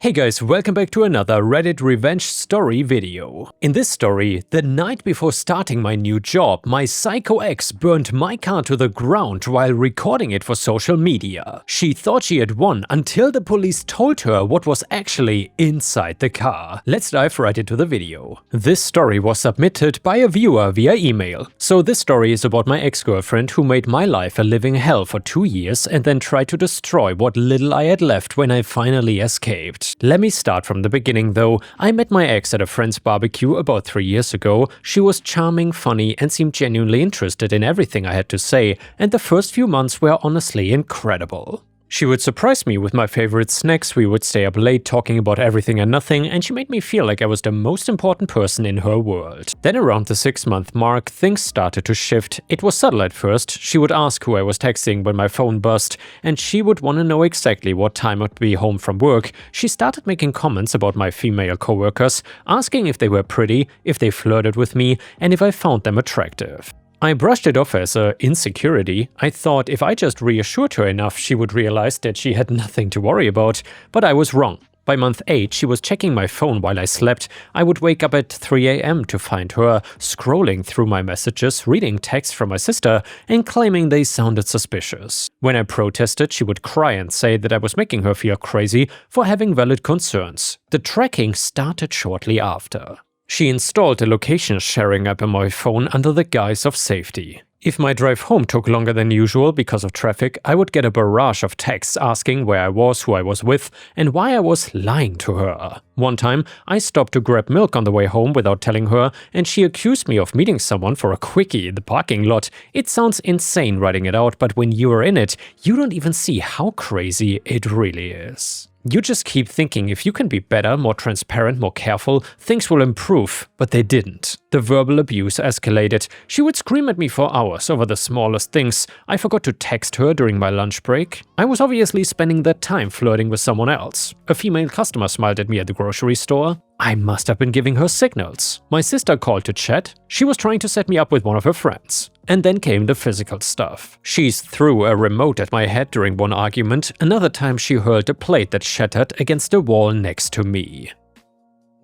Hey guys, welcome back to another Reddit revenge story video. In this story, the night before starting my new job, my psycho ex burned my car to the ground while recording it for social media. She thought she had won until the police told her what was actually inside the car. Let's dive right into the video. This story was submitted by a viewer via email. So this story is about my ex-girlfriend who made my life a living hell for 2 years and then tried to destroy what little I had left when I finally escaped. Let me start from the beginning though. I met my ex at a friend's barbecue about 3 years ago. She was charming, funny, and seemed genuinely interested in everything I had to say, and the first few months were honestly incredible. She would surprise me with my favorite snacks, we would stay up late talking about everything and nothing, and she made me feel like I was the most important person in her world. Then around the 6-month mark, things started to shift. It was subtle at first. She would ask who I was texting when my phone buzzed, and she would want to know exactly what time I'd be home from work. She started making comments about my female coworkers, asking if they were pretty, if they flirted with me, and if I found them attractive. I brushed it off as an insecurity. I thought if I just reassured her enough, she would realize that she had nothing to worry about, but I was wrong. By month 8, she was checking my phone while I slept. I would wake up at 3 a.m. to find her scrolling through my messages, reading texts from my sister, and claiming they sounded suspicious. When I protested, she would cry and say that I was making her feel crazy for having valid concerns. The tracking started shortly after. She installed a location sharing app on my phone under the guise of safety. If my drive home took longer than usual because of traffic, I would get a barrage of texts asking where I was, who I was with, and why I was lying to her. One time, I stopped to grab milk on the way home without telling her, and she accused me of meeting someone for a quickie in the parking lot. It sounds insane writing it out, but when you are in it, you don't even see how crazy it really is. You just keep thinking if you can be better, more transparent, more careful, things will improve, but they didn't. The verbal abuse escalated. She would scream at me for hours over the smallest things. I forgot to text her during my lunch break. I was obviously spending that time flirting with someone else. A female customer smiled at me at the grocery store. I must have been giving her signals. My sister called to chat. She was trying to set me up with one of her friends. And then came the physical stuff. She threw a remote at my head during one argument. Another time she hurled a plate that shattered against the wall next to me.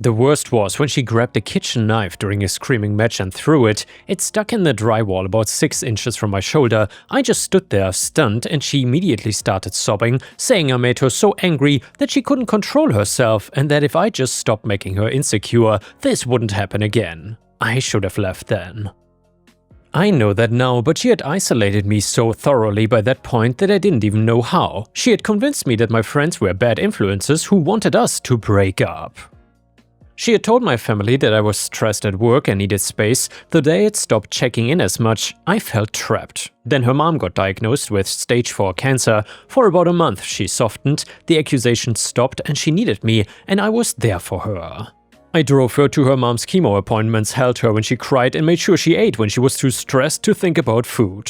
The worst was when she grabbed a kitchen knife during a screaming match and threw it. It stuck in the drywall about 6 inches from my shoulder. I just stood there stunned, and she immediately started sobbing, saying I made her so angry that she couldn't control herself and that if I just stopped making her insecure, this wouldn't happen again. I should have left then. I know that now, but she had isolated me so thoroughly by that point that I didn't even know how. She had convinced me that my friends were bad influences who wanted us to break up. She had told my family that I was stressed at work and needed space. The day I had stopped checking in as much, I felt trapped. Then her mom got diagnosed with stage 4 cancer. For about a month she softened, the accusations stopped, and she needed me, and I was there for her. I drove her to her mom's chemo appointments, held her when she cried, and made sure she ate when she was too stressed to think about food.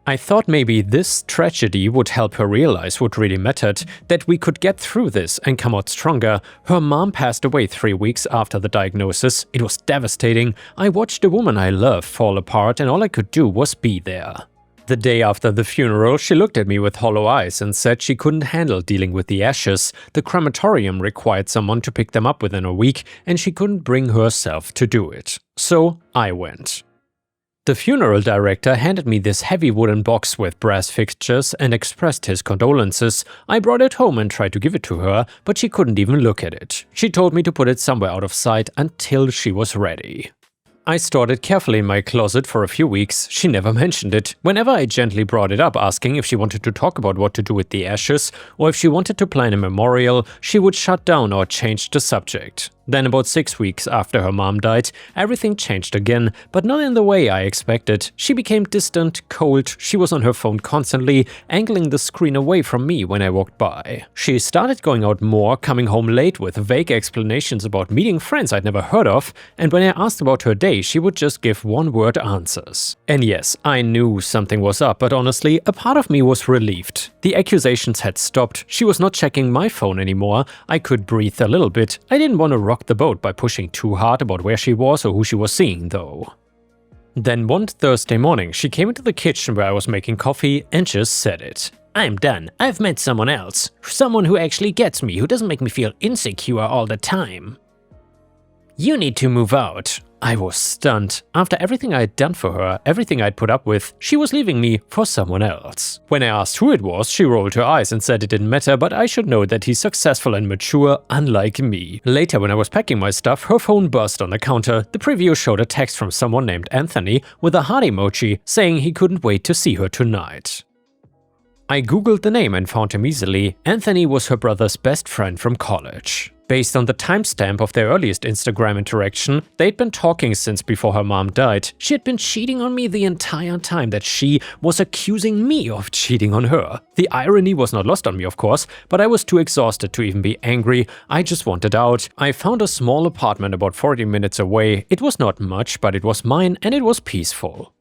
I thought maybe this tragedy would help her realize what really mattered, that we could get through this and come out stronger. Her mom passed away 3 weeks after the diagnosis. It was devastating. I watched the woman I love fall apart, and all I could do was be there. The day after the funeral, she looked at me with hollow eyes and said she couldn't handle dealing with the ashes. The crematorium required someone to pick them up within a week, and she couldn't bring herself to do it. So I went. The funeral director handed me this heavy wooden box with brass fixtures and expressed his condolences. I brought it home and tried to give it to her, but she couldn't even look at it. She told me to put it somewhere out of sight until she was ready. I stored it carefully in my closet for a few weeks. She never mentioned it. Whenever I gently brought it up asking if she wanted to talk about what to do with the ashes or if she wanted to plan a memorial, she would shut down or change the subject. Then about 6 weeks after her mom died, everything changed again, but not in the way I expected. She became distant, cold. She was on her phone constantly, angling the screen away from me when I walked by. She started going out more, coming home late with vague explanations about meeting friends I'd never heard of, and when I asked about her day, she would just give one-word answers. And yes, I knew something was up, but honestly, a part of me was relieved. The accusations had stopped. She was not checking my phone anymore. I could breathe a little bit. I didn't want to rock the boat by pushing too hard about where she was or who she was seeing, though. Then one Thursday morning, she came into the kitchen where I was making coffee and just said it. I'm done. I've met someone else. Someone who actually gets me, who doesn't make me feel insecure all the time. You need to move out. I was stunned. After everything I had done for her, everything I'd put up with, she was leaving me for someone else. When I asked who it was, she rolled her eyes and said it didn't matter, but I should know that he's successful and mature, unlike me. Later, when I was packing my stuff, her phone buzzed on the counter. The preview showed a text from someone named Anthony with a heart emoji saying he couldn't wait to see her tonight. I googled the name and found him easily. Anthony was her brother's best friend from college. Based on the timestamp of their earliest Instagram interaction, they'd been talking since before her mom died. She had been cheating on me the entire time that she was accusing me of cheating on her. The irony was not lost on me, of course, but I was too exhausted to even be angry. I just wanted out. I found a small apartment about 40 minutes away. It was not much, but it was mine and it was peaceful.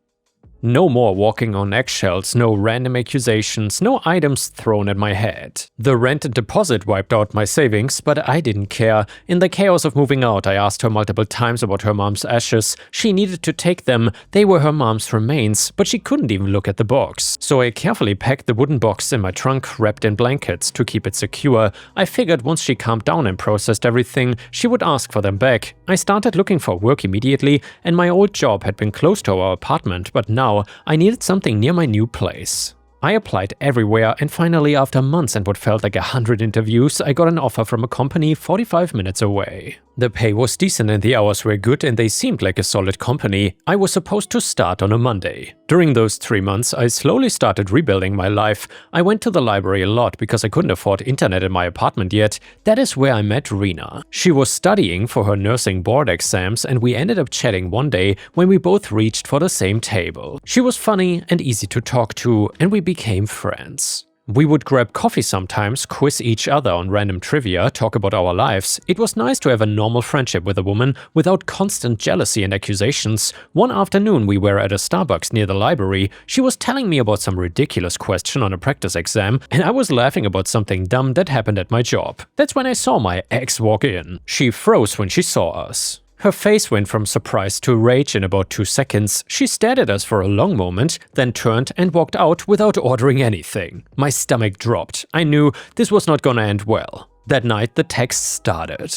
No more walking on eggshells, no random accusations, no items thrown at my head. The rent and deposit wiped out my savings, but I didn't care. In the chaos of moving out, I asked her multiple times about her mom's ashes. She needed to take them. They were her mom's remains, but she couldn't even look at the box. So I carefully packed the wooden box in my trunk, wrapped in blankets to keep it secure. I figured once she calmed down and processed everything, she would ask for them back. I started looking for work immediately, and my old job had been close to our apartment, but now I needed something near my new place. I applied everywhere, and finally, after months and what felt like 100 interviews, I got an offer from a company 45 minutes away. The pay was decent and the hours were good, and they seemed like a solid company. I was supposed to start on a Monday. During those 3 months, I slowly started rebuilding my life. I went to the library a lot because I couldn't afford internet in my apartment yet. That is where I met Rena. She was studying for her nursing board exams, and we ended up chatting one day when we both reached for the same table. She was funny and easy to talk to, and we became friends. We would grab coffee sometimes, quiz each other on random trivia, talk about our lives. It was nice to have a normal friendship with a woman without constant jealousy and accusations. One afternoon we were at a Starbucks near the library. She was telling me about some ridiculous question on a practice exam, and I was laughing about something dumb that happened at my job. That's when I saw my ex walk in. She froze when she saw us. Her face went from surprise to rage in about 2 seconds. She stared at us for a long moment, then turned and walked out without ordering anything. My stomach dropped. I knew this was not gonna end well. That night, the text started.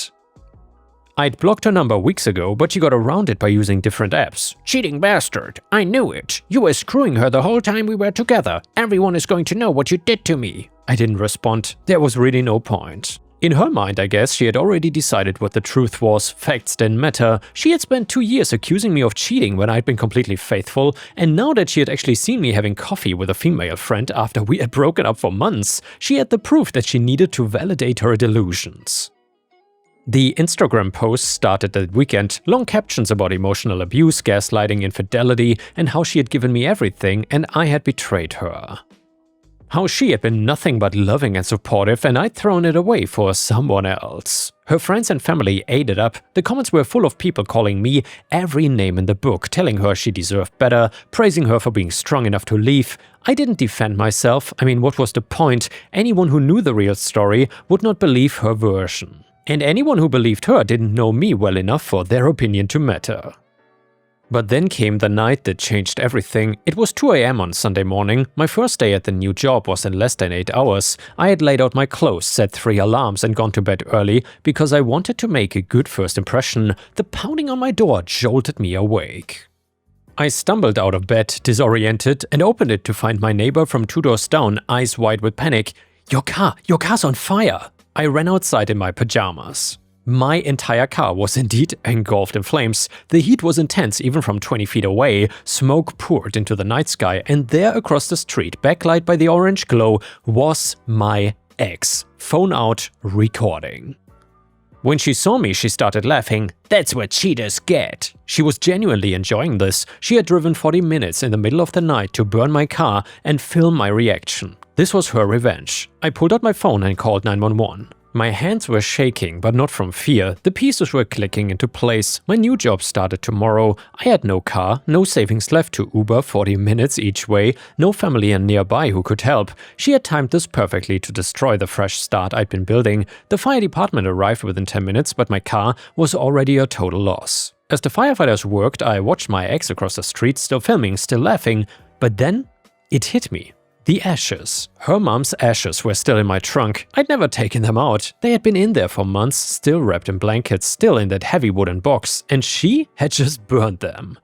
I'd blocked her number weeks ago, but she got around it by using different apps. Cheating bastard. I knew it. You were screwing her the whole time we were together. Everyone is going to know what you did to me. I didn't respond. There was really no point. In her mind, I guess, she had already decided what the truth was. Facts didn't matter. She had spent 2 years accusing me of cheating when I'd been completely faithful, and now that she had actually seen me having coffee with a female friend after we had broken up for months, she had the proof that she needed to validate her delusions. The Instagram posts started that weekend, long captions about emotional abuse, gaslighting, infidelity, and how she had given me everything and I had betrayed her. How she had been nothing but loving and supportive, and I'd thrown it away for someone else. Her friends and family ate it up. The comments were full of people calling me every name in the book, telling her she deserved better, praising her for being strong enough to leave. I didn't defend myself. I mean, what was the point? Anyone who knew the real story would not believe her version. And anyone who believed her didn't know me well enough for their opinion to matter. But then came the night that changed everything. It was 2 AM on Sunday morning. My first day at the new job was in less than 8 hours. I had laid out my clothes, set 3 alarms and gone to bed early because I wanted to make a good first impression. The pounding on my door jolted me awake. I stumbled out of bed, disoriented, and opened it to find my neighbor from 2 doors down, eyes wide with panic. Your car's on fire! I ran outside in my pajamas. My entire car was indeed engulfed in flames. The heat was intense even from 20 feet away. Smoke poured into the night sky, and there across the street, backlit by the orange glow, was my ex. Phone out, recording. When she saw me, she started laughing. That's what cheaters get. She was genuinely enjoying this. She had driven 40 minutes in the middle of the night to burn my car and film my reaction. This was her revenge. I pulled out my phone and called 911. My hands were shaking, but not from fear. The pieces were clicking into place. My new job started tomorrow. I had no car, no savings left to Uber 40 minutes each way, no family nearby who could help. She had timed this perfectly to destroy the fresh start I'd been building. The fire department arrived within 10 minutes, but my car was already a total loss. As the firefighters worked, I watched my ex across the street, still filming, still laughing. But then it hit me. The ashes. Her mom's ashes were still in my trunk. I'd never taken them out. They had been in there for months, still wrapped in blankets, still in that heavy wooden box, and she had just burned them.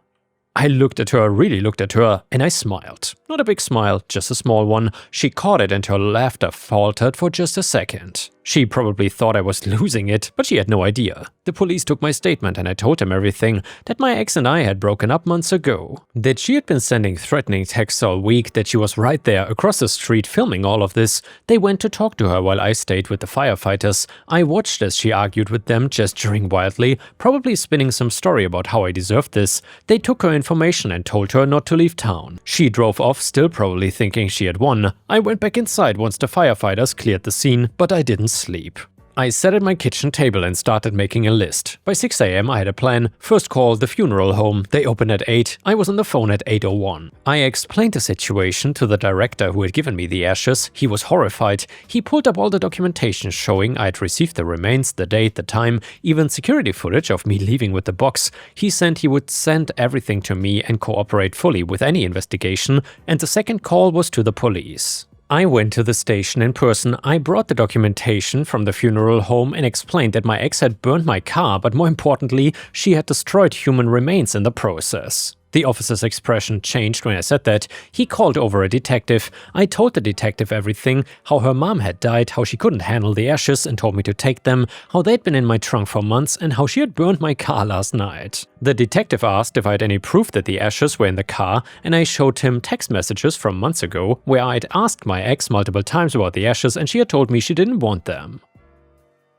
I looked at her, really looked at her, and I smiled. Not a big smile, just a small one. She caught it and her laughter faltered for just a second. She probably thought I was losing it, but she had no idea. The police took my statement and I told them everything, that my ex and I had broken up months ago. That she had been sending threatening texts all week, that she was right there across the street filming all of this. They went to talk to her while I stayed with the firefighters. I watched as she argued with them, gesturing wildly, probably spinning some story about how I deserved this. They took her information and told her not to leave town. She drove off, still probably thinking she had won. I went back inside once the firefighters cleared the scene, but I didn't sleep. I sat at my kitchen table and started making a list. By 6 AM I had a plan. First call, the funeral home. They opened at 8. I was on the phone at 8:01. I explained the situation to the director who had given me the ashes. He was horrified. He pulled up all the documentation showing I had received the remains, the date, the time, even security footage of me leaving with the box. He said he would send everything to me and cooperate fully with any investigation, and the second call was to the police. I went to the station in person. I brought the documentation from the funeral home and explained that my ex had burned my car, but more importantly, she had destroyed human remains in the process. The officer's expression changed when I said that. He called over a detective. I told the detective everything, how her mom had died, how she couldn't handle the ashes and told me to take them, how they'd been in my trunk for months, and how she had burned my car last night. The detective asked if I had any proof that the ashes were in the car, and I showed him text messages from months ago where I'd asked my ex multiple times about the ashes and she had told me she didn't want them.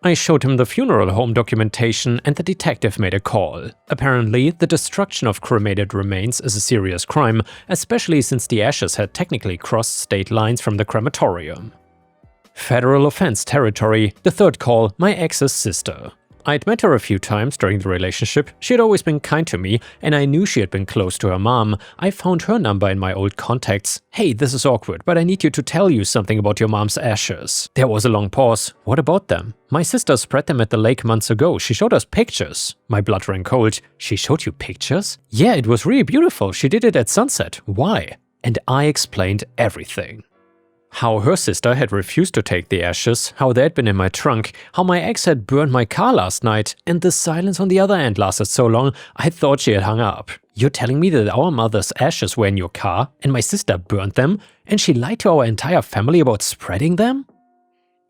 I showed him the funeral home documentation and the detective made a call. Apparently, the destruction of cremated remains is a serious crime, especially since the ashes had technically crossed state lines from the crematorium. Federal offense territory. The third call, my ex's sister. I'd met her a few times during the relationship. She had always been kind to me, and I knew she had been close to her mom. I found her number in my old contacts. Hey, this is awkward, but I need you to tell you something about your mom's ashes. There was a long pause. What about them? My sister spread them at the lake months ago. She showed us pictures. My blood ran cold. She showed you pictures? Yeah, it was really beautiful. She did it at sunset. Why? And I explained everything. How her sister had refused to take the ashes, how they had been in my trunk, how my ex had burned my car last night, and the silence on the other end lasted so long I thought she had hung up. You're telling me that our mother's ashes were in your car, and my sister burned them, and she lied to our entire family about spreading them?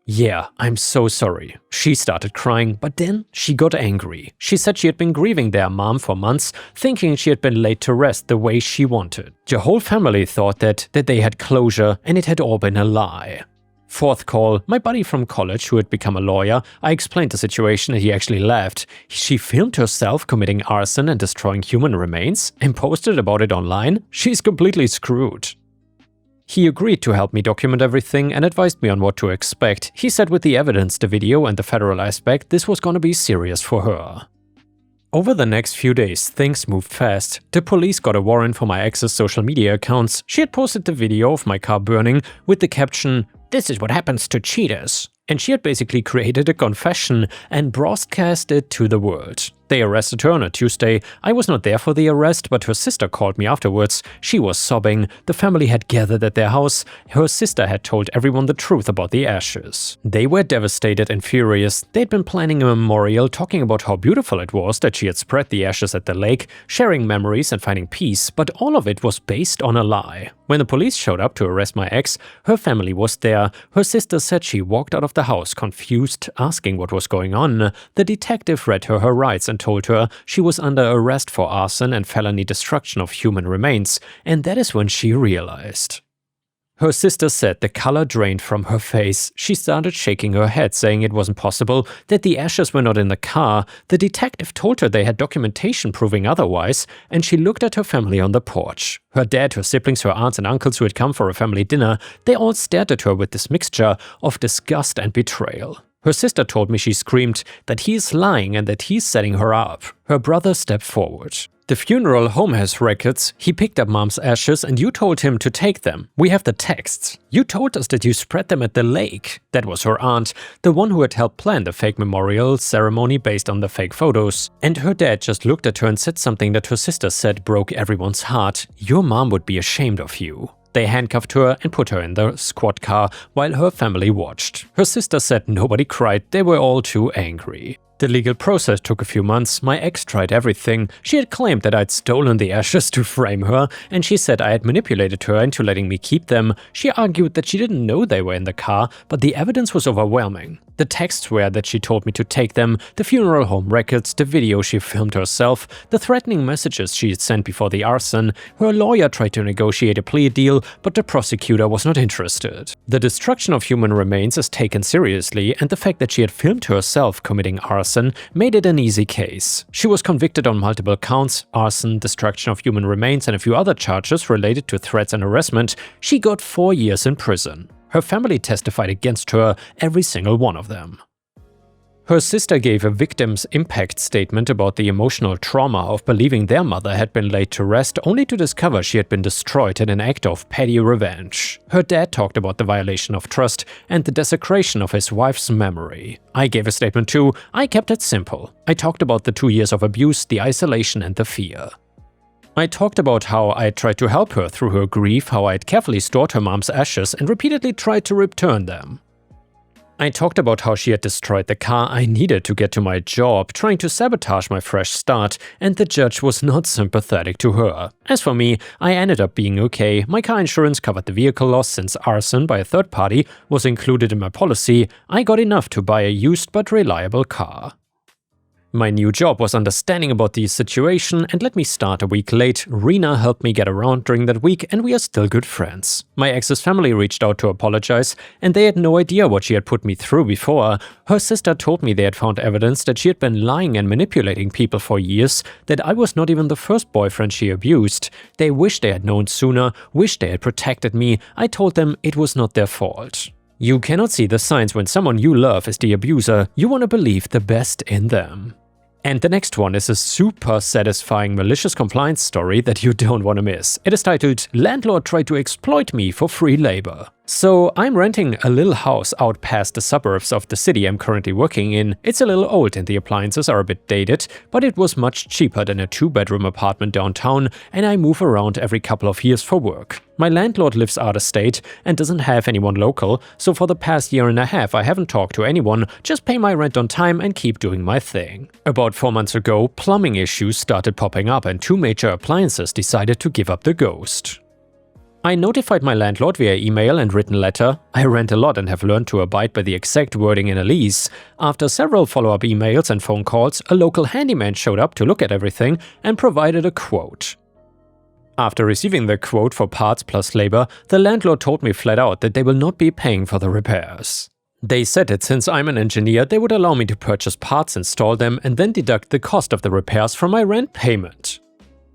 Yeah, I'm so sorry. She started crying, but then she got angry. She said she had been grieving their mom for months, thinking she had been laid to rest the way she wanted. Your whole family thought that they had closure, and it had all been a lie. Fourth call, my buddy from college who had become a lawyer. I explained the situation and he actually laughed. She filmed herself committing arson and destroying human remains and posted about it online? She's completely screwed. He agreed to help me document everything and advised me on what to expect. He said with the evidence, the video and the federal aspect, this was gonna be serious for her. Over the next few days, things moved fast. The police got a warrant for my ex's social media accounts. She had posted the video of my car burning with the caption, "This is what happens to cheaters." And she had basically created a confession and broadcast it to the world. They arrested her on a Tuesday. I was not there for the arrest, but her sister called me afterwards. She was sobbing. The family had gathered at their house. Her sister had told everyone the truth about the ashes. They were devastated and furious. They'd been planning a memorial, talking about how beautiful it was that she had spread the ashes at the lake, sharing memories and finding peace, but all of it was based on a lie. When the police showed up to arrest my ex, her family was there. Her sister said she walked out of the house, confused, asking what was going on. The detective read her rights and told her she was under arrest for arson and felony destruction of human remains, and that is when she realized. Her sister said the color drained from her face. She started shaking her head, saying it wasn't possible, that the ashes were not in the car. The detective told her they had documentation proving otherwise, and she looked at her family on the porch. Her dad, her siblings, her aunts and uncles who had come for a family dinner, they all stared at her with this mixture of disgust and betrayal. Her sister told me she screamed that he is lying and that he's setting her up. Her brother stepped forward. The funeral home has records. He picked up mom's ashes and you told him to take them. We have the texts. You told us that you spread them at the lake. That was her aunt, the one who had helped plan the fake memorial ceremony based on the fake photos. And her dad just looked at her and said something that her sister said broke everyone's heart. Your mom would be ashamed of you. They handcuffed her and put her in the squad car while her family watched. Her sister said nobody cried, they were all too angry. The legal process took a few months. My ex tried everything. She had claimed that I'd stolen the ashes to frame her, and she said I had manipulated her into letting me keep them. She argued that she didn't know they were in the car, but the evidence was overwhelming. The texts were that she told me to take them, the funeral home records, the video she filmed herself, the threatening messages she had sent before the arson. Her lawyer tried to negotiate a plea deal, but the prosecutor was not interested. The destruction of human remains is taken seriously, and the fact that she had filmed herself committing arson made it an easy case. She was convicted on multiple counts: arson, destruction of human remains, and a few other charges related to threats and harassment. She got 4 years in prison. Her family testified against her, every single one of them. Her sister gave a victim's impact statement about the emotional trauma of believing their mother had been laid to rest, only to discover she had been destroyed in an act of petty revenge. Her dad talked about the violation of trust and the desecration of his wife's memory. I gave a statement too. I kept it simple. I talked about the 2 years of abuse, the isolation, and the fear. I talked about how I had tried to help her through her grief, how I had carefully stored her mom's ashes and repeatedly tried to return them. I talked about how she had destroyed the car I needed to get to my job, trying to sabotage my fresh start, and the judge was not sympathetic to her. As for me, I ended up being okay. My car insurance covered the vehicle loss since arson by a third party was included in my policy. I got enough to buy a used but reliable car. My new job was understanding about the situation and let me start a week late. Rena helped me get around during that week and we are still good friends. My ex's family reached out to apologize and they had no idea what she had put me through before. Her sister told me they had found evidence that she had been lying and manipulating people for years, that I was not even the first boyfriend she abused. They wished they had known sooner, wished they had protected me. I told them it was not their fault. You cannot see the signs when someone you love is the abuser. You want to believe the best in them. And the next one is a super satisfying malicious compliance story that you don't want to miss. It is titled "Landlord Tried to Exploit Me for Free Labor." So I'm renting a little house out past the suburbs of the city I'm currently working in. It's a little old and the appliances are a bit dated, but it was much cheaper than a 2-bedroom apartment downtown and I move around every couple of years for work. My landlord lives out of state and doesn't have anyone local, so for the past year and a half I haven't talked to anyone, just pay my rent on time and keep doing my thing. About 4 months ago, plumbing issues started popping up and 2 major appliances decided to give up the ghost. I notified my landlord via email and written letter. I rent a lot and have learned to abide by the exact wording in a lease. After several follow-up emails and phone calls, a local handyman showed up to look at everything and provided a quote. After receiving the quote for parts plus labor, the landlord told me flat out that they will not be paying for the repairs. They said that since I'm an engineer, they would allow me to purchase parts, install them, and then deduct the cost of the repairs from my rent payment.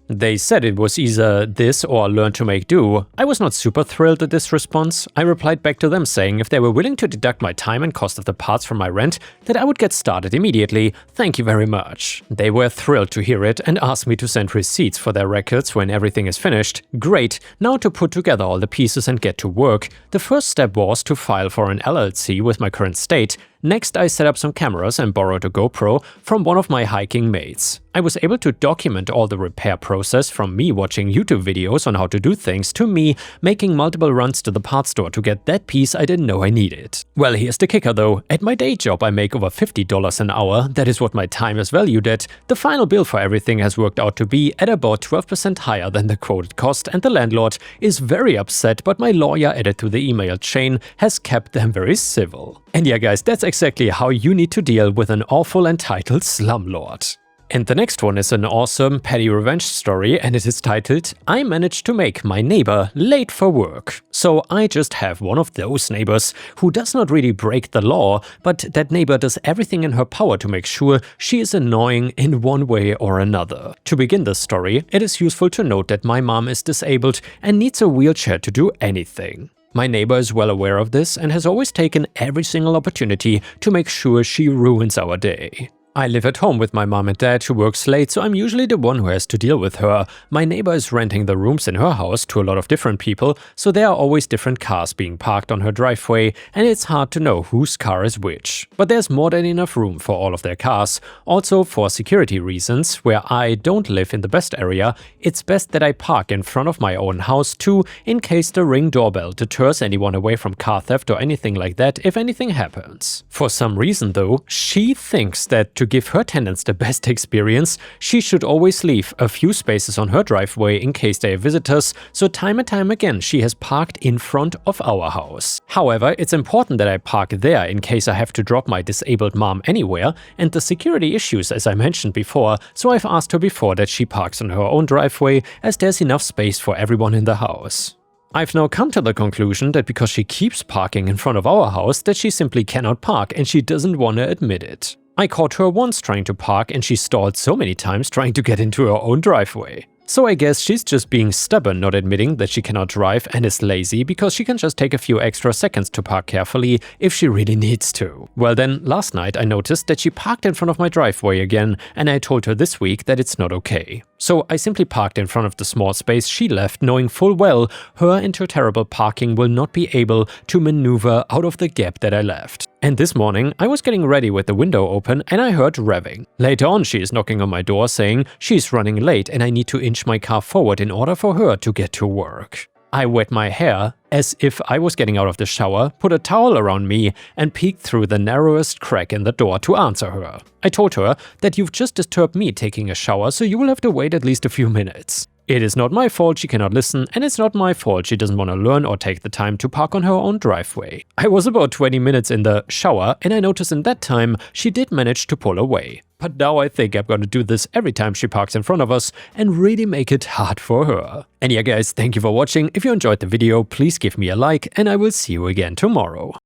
They said it was either this or learn to make do. I was not super thrilled at this response. I replied back to them saying if they were willing to deduct my time and cost of the parts from my rent, that I would get started immediately. Thank you very much. They were thrilled to hear it and asked me to send receipts for their records when everything is finished. Great, now to put together all the pieces and get to work. The first step was to file for an LLC with my current state. Next, I set up some cameras and borrowed a GoPro from one of my hiking mates. I was able to document all the repair process, from me watching YouTube videos on how to do things to me making multiple runs to the parts store to get that piece I didn't know I needed. Well, here's the kicker though. At my day job I make over $50 an hour, that is what my time is valued at. The final bill for everything has worked out to be at about 12% higher than the quoted cost and the landlord is very upset, but my lawyer added to the email chain has kept them very civil. And yeah guys, that's exactly how you need to deal with an awful entitled slumlord. And the next one is an awesome petty revenge story and it is titled "I managed to make my neighbor late for work." So I just have one of those neighbors who does not really break the law, but that neighbor does everything in her power to make sure she is annoying in one way or another. To begin the story, it is useful to note that my mom is disabled and needs a wheelchair to do anything. My neighbor is well aware of this and has always taken every single opportunity to make sure she ruins our day. I live at home with my mom and dad who works late, so I'm usually the one who has to deal with her. My neighbor is renting the rooms in her house to a lot of different people, so there are always different cars being parked on her driveway, and it's hard to know whose car is which. But there's more than enough room for all of their cars. Also, for security reasons, where I don't live in the best area, it's best that I park in front of my own house too, in case the Ring doorbell deters anyone away from car theft or anything like that if anything happens. For some reason though, she thinks that to give her tenants the best experience, she should always leave a few spaces on her driveway in case they are visitors, so time and time again she has parked in front of our house. However, it's important that I park there in case I have to drop my disabled mom anywhere, and the security issues as I mentioned before, so I've asked her before that she parks on her own driveway as there's enough space for everyone in the house. I've now come to the conclusion that because she keeps parking in front of our house, that she simply cannot park and she doesn't want to admit it. I caught her once trying to park and she stalled so many times trying to get into her own driveway. So I guess she's just being stubborn, not admitting that she cannot drive, and is lazy because she can just take a few extra seconds to park carefully if she really needs to. Well then, last night I noticed that she parked in front of my driveway again, and I told her this week that it's not okay. So I simply parked in front of the small space she left, knowing full well her into terrible parking will not be able to maneuver out of the gap that I left. And this morning, I was getting ready with the window open and I heard revving. Later on, she is knocking on my door saying she's running late and I need to inch my car forward in order for her to get to work. I wet my hair as if I was getting out of the shower, put a towel around me, and peeked through the narrowest crack in the door to answer her. I told her that you've just disturbed me taking a shower, so you will have to wait at least a few minutes. It is not my fault she cannot listen, and it's not my fault she doesn't want to learn or take the time to park on her own driveway. I was about 20 minutes in the shower, and I noticed in that time she did manage to pull away. But now I think I'm gonna do this every time she parks in front of us and really make it hard for her. And yeah guys, thank you for watching. If you enjoyed the video, please give me a like, and I will see you again tomorrow.